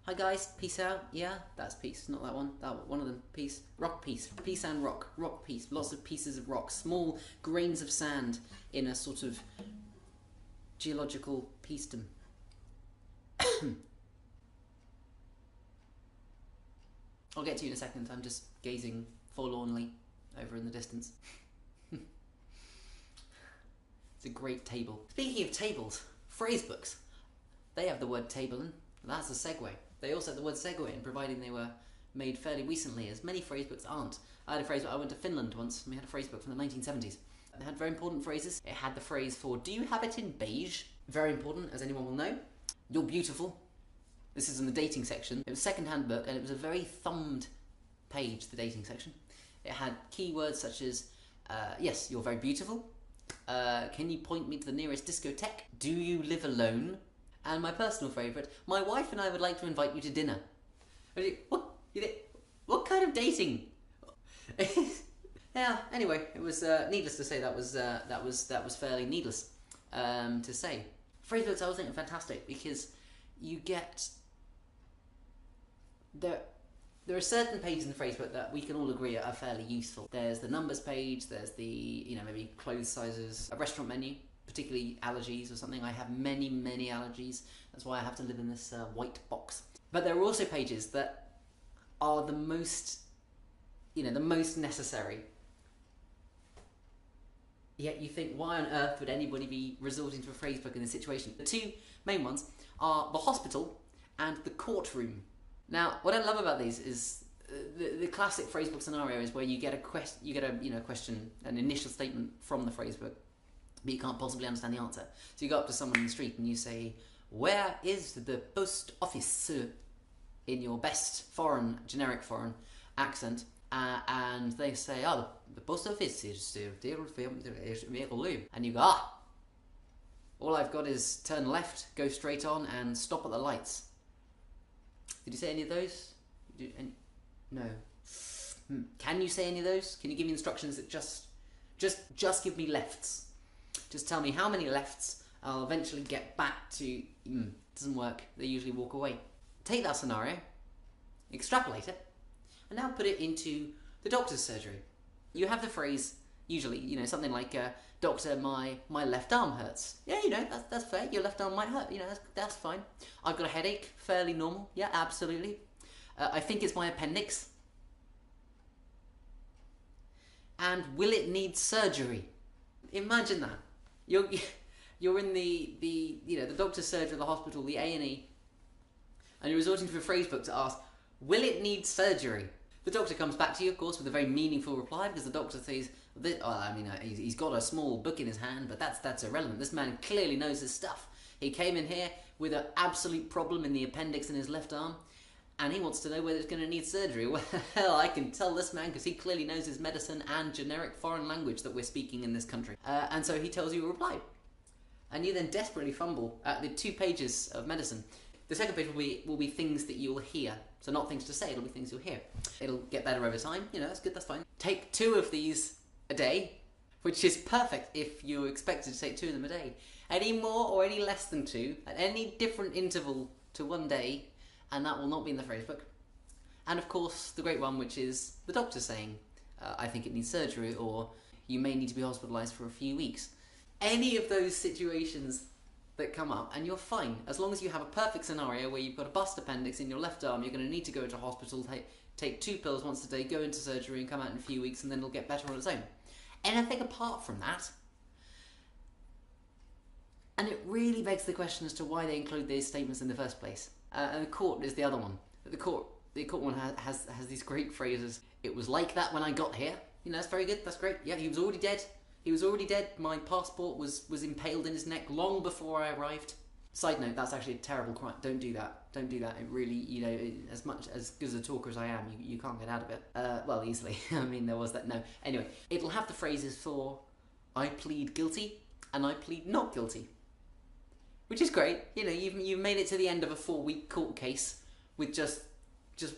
Hi guys, peace out. Yeah, that's peace, not that one. That one of them. Peace. Rock peace. Peace and rock. Rock peace. Lots of pieces of rock. Small grains of sand in a sort of geological peacedom. I'll get to you in a second. I'm just gazing forlornly over in the distance. It's a great table. Speaking of tables, phrasebooks. They have the word table in. That's a segue. They also have the word segue in, providing they were made fairly recently, as many phrasebooks aren't. I had a phrasebook. I went to Finland once, and we had a phrasebook from the 1970s. It had very important phrases. It had the phrase for, do you have it in beige? Very important, as anyone will know. You're beautiful. This is in the dating section. It was a second-hand book, and it was a very thumbed page, the dating section. It had keywords such as, yes, you're very beautiful. Can you point me to the nearest discotheque? Do you live alone? And my personal favourite, my wife and I would like to invite you to dinner. What kind of dating? Yeah. Anyway, it was needless to say that was fairly needless to say. Phrasebooks I was thinking fantastic because you get there are certain pages in the phrasebook that we can all agree are fairly useful. There's the numbers page. There's the maybe clothes sizes, a restaurant menu. Particularly allergies or something. I have many allergies. That's why I have to live in this white box. But there are also pages that are the most, the most necessary. Yet you think, why on earth would anybody be resorting to a phrasebook in this situation? The two main ones are the hospital and the courtroom. Now, what I love about these is the classic phrasebook scenario is where you get a question, an initial statement from the phrasebook, but you can't possibly understand the answer. So you go up to someone in the street and you say, where is the post office? In your best generic foreign accent. And they say, oh, the post office is there. And you go, all I've got is turn left, go straight on, and stop at the lights. Did you say any of those? No. Can you say any of those? Can you give me instructions that just give me lefts? Just tell me how many lefts. I'll eventually get back to... doesn't work. They usually walk away. Take that scenario, extrapolate it, and now put it into the doctor's surgery. You have the phrase, usually, something like, doctor, my left arm hurts. Yeah, that's fair. Your left arm might hurt. That's fine. I've got a headache. Fairly normal. Yeah, absolutely. I think it's my appendix. And will it need surgery? Imagine that. You're in the doctor's surgery, the hospital, the A&E, and you're resorting to a phrasebook to ask, will it need surgery? The doctor comes back to you, of course, with a very meaningful reply, because the doctor says, he's got a small book in his hand, but that's irrelevant. This man clearly knows his stuff. He came in here with an absolute problem in the appendix in his left arm, and he wants to know whether it's going to need surgery. Well, I can tell this man because he clearly knows his medicine and generic foreign language that we're speaking in this country. And so he tells you a reply. And you then desperately fumble at the 2 pages of medicine. The second page will be things that you'll hear. So not things to say, it'll be things you'll hear. It'll get better over time. That's good, that's fine. Take 2 of these a day, which is perfect if you're expected to take 2 of them a day. Any more or any less than 2, at any different interval to one day, and that will not be in the phrasebook. And of course, the great one, which is the doctor saying, I think it needs surgery, or you may need to be hospitalised for a few weeks. Any of those situations that come up, and you're fine. As long as you have a perfect scenario where you've got a bust appendix in your left arm, you're going to need to go to hospital, take 2 pills once a day, go into surgery and come out in a few weeks, and then it'll get better on its own. Anything apart from that, and it really begs the question as to why they include these statements in the first place. And the court is the other one. The court one has these great phrases. It was like that when I got here. That's very good. That's great. Yeah, he was already dead. He was already dead. My passport was impaled in his neck long before I arrived. Side note, that's actually a terrible crime. Don't do that. Don't do that. It really, as much as good as a talker as I am, you can't get out of it. Well, easily. There was that. No. Anyway, it'll have the phrases for I plead guilty and I plead not guilty. Which is great. You've made it to the end of a 4-week court case with just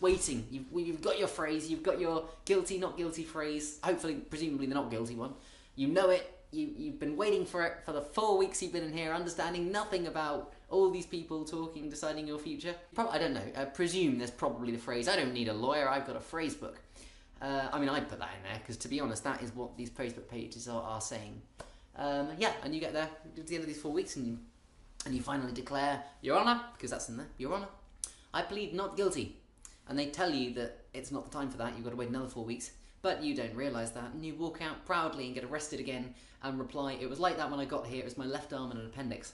waiting. You've got your phrase, you've got your guilty, not guilty phrase, hopefully, presumably the not guilty one. You know it, you've been waiting for it for the 4 weeks you've been in here, understanding nothing about all these people talking, deciding your future. I don't know. Presume there's probably the phrase, "I don't need a lawyer, I've got a phrase book." I mean, I'd put that in there, because to be honest, that is what these Phrasebook pages are saying. Yeah, and you get there at the end of these 4 weeks, and you finally declare, "Your Honour," because that's in there, "Your Honour, I plead not guilty." And they tell you that it's not the time for that, you've got to wait another 4 weeks, but you don't realise that, and you walk out proudly and get arrested again and reply, "It was like that when I got here, it was my left arm and an appendix."